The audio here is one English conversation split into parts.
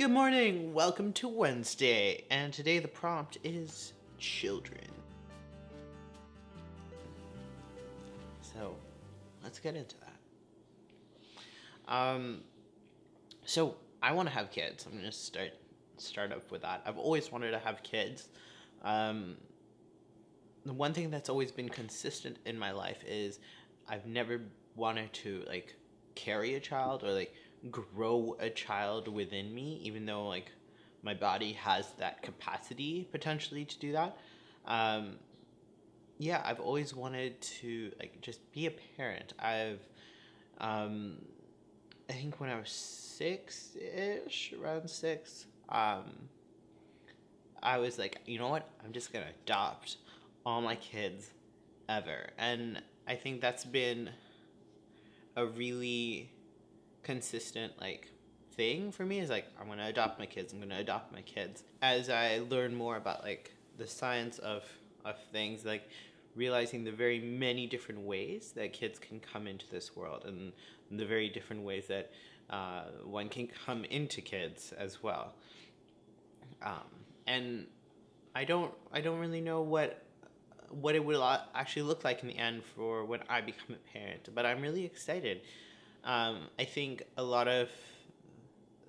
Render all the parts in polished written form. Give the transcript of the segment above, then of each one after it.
Good morning, welcome to Wednesday, and today the prompt is children. So, let's get into that. So I want to have kids. I'm gonna start up with that. I've always wanted to have kids. Um, the one thing that's always been consistent in my life is I've never wanted to carry a child or grow a child within me, even though my body has that capacity potentially to do that. Um, yeah, I've always wanted to just be a parent. Um, I think when I was six ish, around six, I was like, you know what? I'm just gonna adopt all my kids ever, and I think that's been a really consistent thing for me. Is I'm gonna adopt my kids. I'm gonna adopt my kids. As I learn more about the science of things, realizing the very many different ways that kids can come into this world, and the very different ways that one can come into kids as well. And I don't really know what it will actually look like in the end for when I become a parent, but I'm really excited. I think a lot of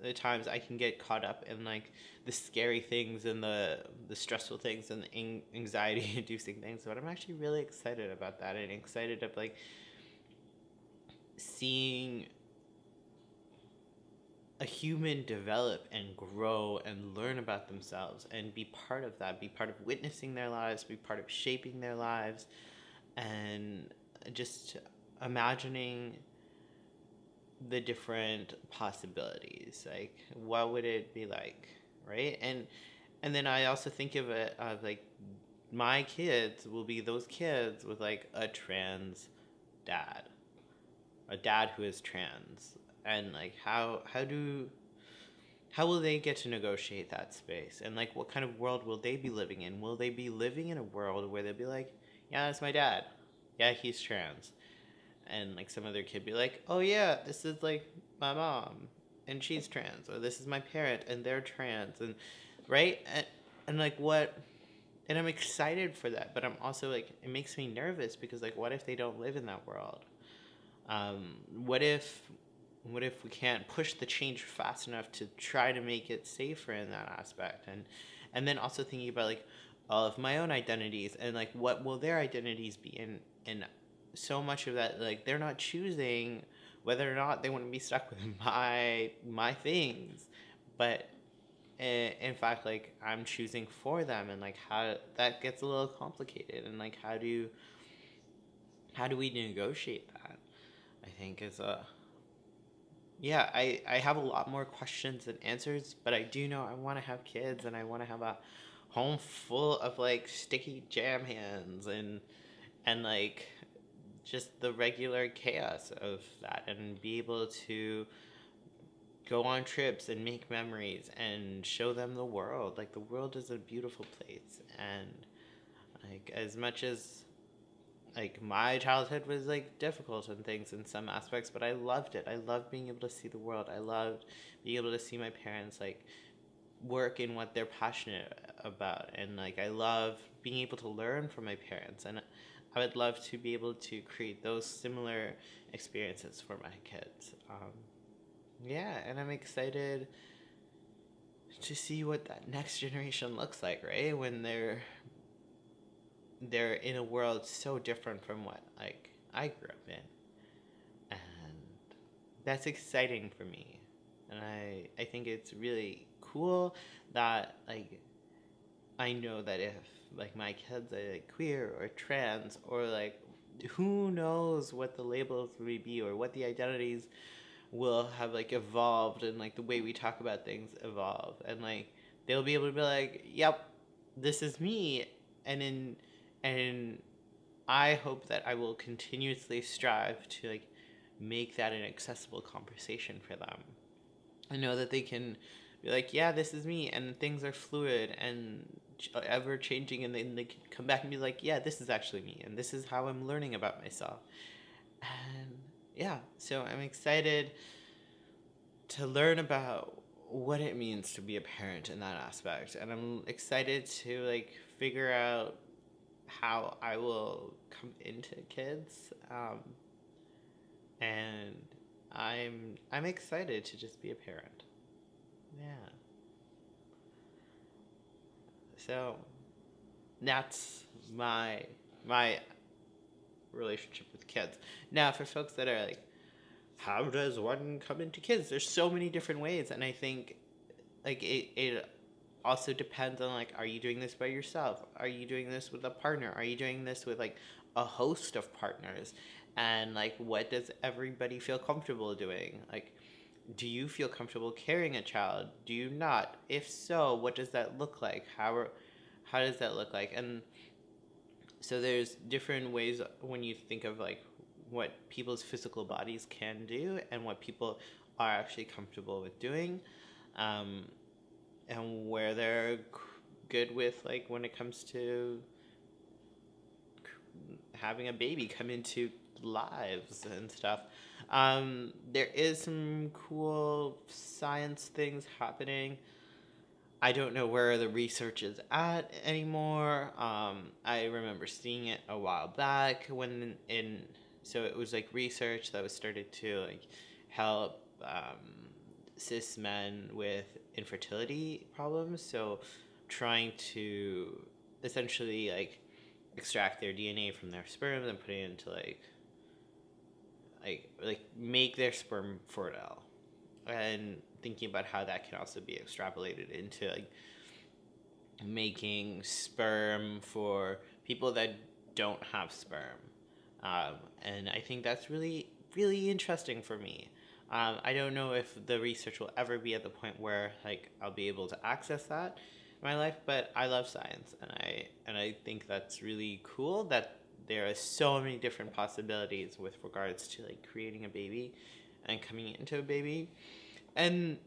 the times I can get caught up in the scary things and the stressful things and the anxiety inducing things, but I'm actually really excited about that, and excited of seeing a human develop and grow and learn about themselves and be part of that, be part of witnessing their lives, be part of shaping their lives, and just imagining the different possibilities. What would it be like, right? And then I also think of it of my kids will be those kids with a trans dad, a dad who is trans, and how will they get to negotiate that space, and what kind of world will they be living in? Will they be living in a world where they'll be like, yeah, that's my dad, yeah, he's trans, and some other kid be like, oh yeah, this is my mom and she's trans, or this is my parent and they're trans, and right, and what, and I'm excited for that, but I'm also it makes me nervous because what if they don't live in that world? um, what if we can't push the change fast enough to try to make it safer in that aspect? And then also thinking about all of my own identities, and what will their identities be, and so much of that, they're not choosing whether or not they want to be stuck with my things, but in fact I'm choosing for them, and how that gets a little complicated, and how do we negotiate that? I think is a yeah, I have a lot more questions than answers, but I do know I want to have kids, and I want to have a home full of sticky jam hands, and just the regular chaos of that, and be able to go on trips and make memories and show them the world. The world is a beautiful place, and as much as my childhood was difficult and things in some aspects, but I loved it. I loved being able to see the world. I loved being able to see my parents work in what they're passionate about, and I love being able to learn from my parents, and I would love to be able to create those similar experiences for my kids. Yeah, and I'm excited to see what that next generation looks like, right? When they're in a world so different from what I grew up in, and that's exciting for me. And I think it's really cool that I know that if my kids are queer or trans, or who knows what the labels will be, or what the identities will have evolved, and the way we talk about things evolve, and they'll be able to be yep, this is me. And I hope that I will continuously strive to make that an accessible conversation for them. I know that they can be yeah, this is me, and things are fluid and ever changing, and then they can come back and be yeah, this is actually me, and this is how I'm learning about myself. And yeah, so I'm excited to learn about what it means to be a parent in that aspect, and I'm excited to like figure out how I will come into kids, and I'm excited to just be a parent. Yeah. So that's my relationship with kids. Now, for folks that are like, how does one come into kids? There's so many different ways, and I think like it also depends on like, are you doing this by yourself? Are you doing this with a partner? Are you doing this with like a host of partners? And like, what does everybody feel comfortable doing? Like, do you feel comfortable carrying a child? Do you not? If so, what does that look like? How does that look like? And so there's different ways when you think of like what people's physical bodies can do and what people are actually comfortable with doing, um, and where they're good with like when it comes to having a baby come into lives and stuff. There is some cool science things happening. I don't know where the research is at anymore. I remember seeing it a while back so it was like research that was started to like help cis men with infertility problems. So trying to essentially like extract their DNA from their sperm and put it into like make their sperm fertile, and thinking about how that can also be extrapolated into like making sperm for people that don't have sperm, and I think that's really really interesting for me. I don't know if the research will ever be at the point where like I'll be able to access that in my life, but I love science, and I think that's really cool that there are so many different possibilities with regards to like creating a baby and coming into a baby, and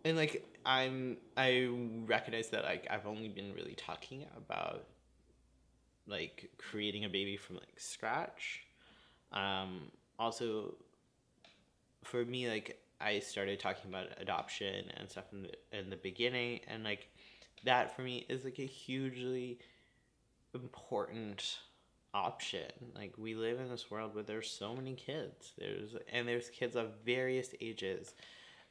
like I recognize that like I've only been really talking about like creating a baby from like scratch. Also, for me, like I started talking about adoption and stuff in the beginning, and like that for me is like a hugely important option. Like we live in this world where there's so many kids. There's kids of various ages,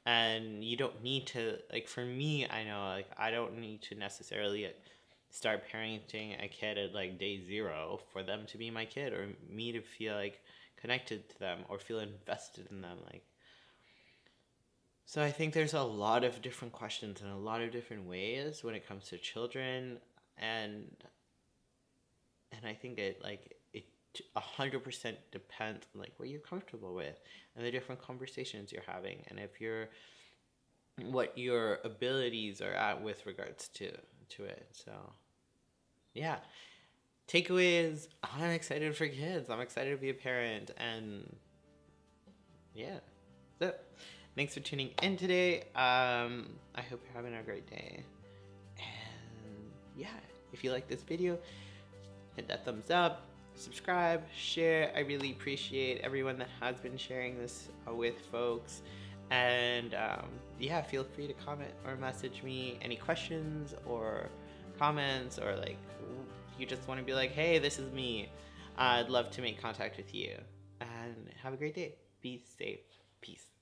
and you don't need to like, for me, I know like I don't need to necessarily start parenting a kid at like day zero for them to be my kid or me to feel like connected to them or feel invested in them. Like, so I think there's a lot of different questions and a lot of different ways when it comes to children, and I think it 100% depends on like what you're comfortable with and the different conversations you're having, and if you're what your abilities are at with regards to it. So yeah, takeaway is I'm excited for kids. I'm excited to be a parent, and yeah. So thanks for tuning in today. I hope you're having a great day, and yeah, if you like this video, hit that thumbs up, subscribe, share. I really appreciate everyone that has been sharing this with folks. And yeah, feel free to comment or message me any questions or comments, or like you just want to be like, hey, this is me. I'd love to make contact with you. And have a great day. Be safe. Peace.